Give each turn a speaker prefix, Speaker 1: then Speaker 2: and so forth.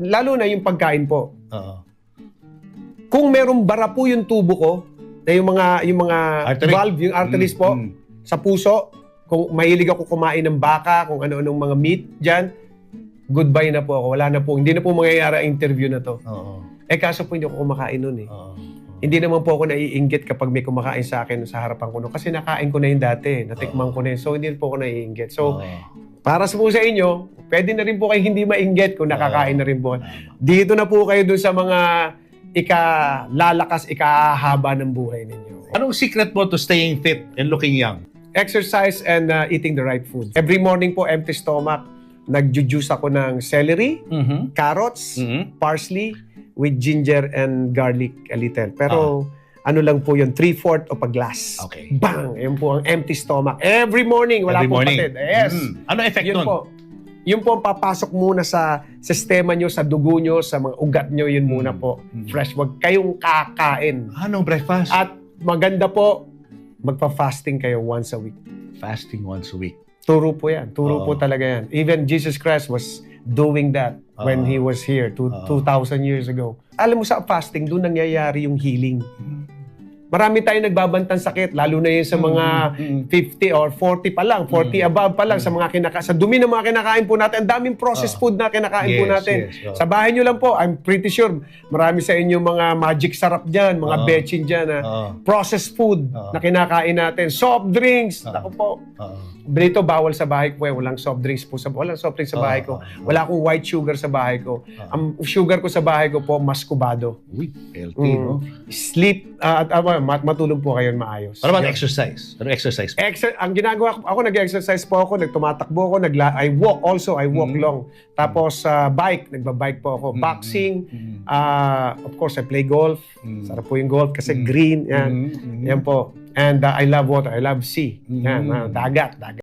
Speaker 1: lalo na yung pagkain po.
Speaker 2: Oo.
Speaker 1: Kung merong bara po yung tubo ko, na yung mga
Speaker 2: Artery.
Speaker 1: valve, yung arteries po, sa puso, kung mahilig ako kumain ng baka, kung ano-anong mga meat dyan, goodbye na po ako. Wala na po. Hindi na po mangyayari ang interview na to.
Speaker 2: Oo.
Speaker 1: Kaso po hindi ako kumakain nun eh.
Speaker 2: Oo.
Speaker 1: Hindi naman po ako naiinggit kapag may kumakain sa akin sa harapan ko. Kasi nakain ko na yun dati. Natikman ko na yun. So, hindi po ako naiinggit. So, para po sa inyo, pwede na rin po kayo hindi mainggit kung nakakain na rin po. Dito na po kayo dun sa mga ikalalakas, ikahaba ng buhay ninyo.
Speaker 2: Anong secret mo to staying fit and looking young?
Speaker 1: Exercise and eating the right food. Every morning po, empty stomach, nagjujuice ako ng celery, carrots, parsley, with ginger and garlic a little. Pero ano lang po yun, 3/4 of a glass.
Speaker 2: Okay.
Speaker 1: Bang! Yun po ang empty stomach. Every morning, wala
Speaker 2: Every
Speaker 1: pong
Speaker 2: morning.
Speaker 1: patid. Yes.
Speaker 2: Ano effect
Speaker 1: Yun
Speaker 2: nun?
Speaker 1: po. Yun po ang papasok muna sa sistema nyo, sa dugo nyo, sa mga ugat nyo, yun muna po. Fresh. Huwag kayong kakain.
Speaker 2: Anong breakfast?
Speaker 1: At maganda po, magpa-fasting kayo once a week.
Speaker 2: Fasting once a week.
Speaker 1: Turo po yan. Turo po talaga yan. Even Jesus Christ was doing that when He was here 2,000 years ago. Alam mo sa fasting, doon nangyayari yung healing. Marami tayong nagbabantang sakit, lalo na yun sa mga 50 or 40 pa lang, 40 above pa lang sa mga sa dumi ng mga kinakain po natin. Ang daming processed food na kinakain po natin. Sa bahay nyo lang po, I'm pretty sure marami sa inyo mga magic sarap dyan, mga betchin dyan, processed food na kinakain natin. Soft drinks, naku po. Dito, bawal sa bahay ko. Walang soft drinks po. Walang soft drinks sa bahay ko. Wala akong white sugar sa bahay ko. Ang sugar ko sa bahay ko po, mascubado.
Speaker 2: Uy, healthy, no?
Speaker 1: Sleep, at matulog po kayo maayos.
Speaker 2: Ano about exercise? Ano exercise?
Speaker 1: Ang ginagawa ko, ako nag-exercise po ako, nagtumatakbo ako, I walk also, I walk long. Tapos bike, nagbabike po ako. Boxing, of course, I play golf. Sarap po yung golf kasi green, yan. Yan po. And I love water, I love sea. Yan, dagat.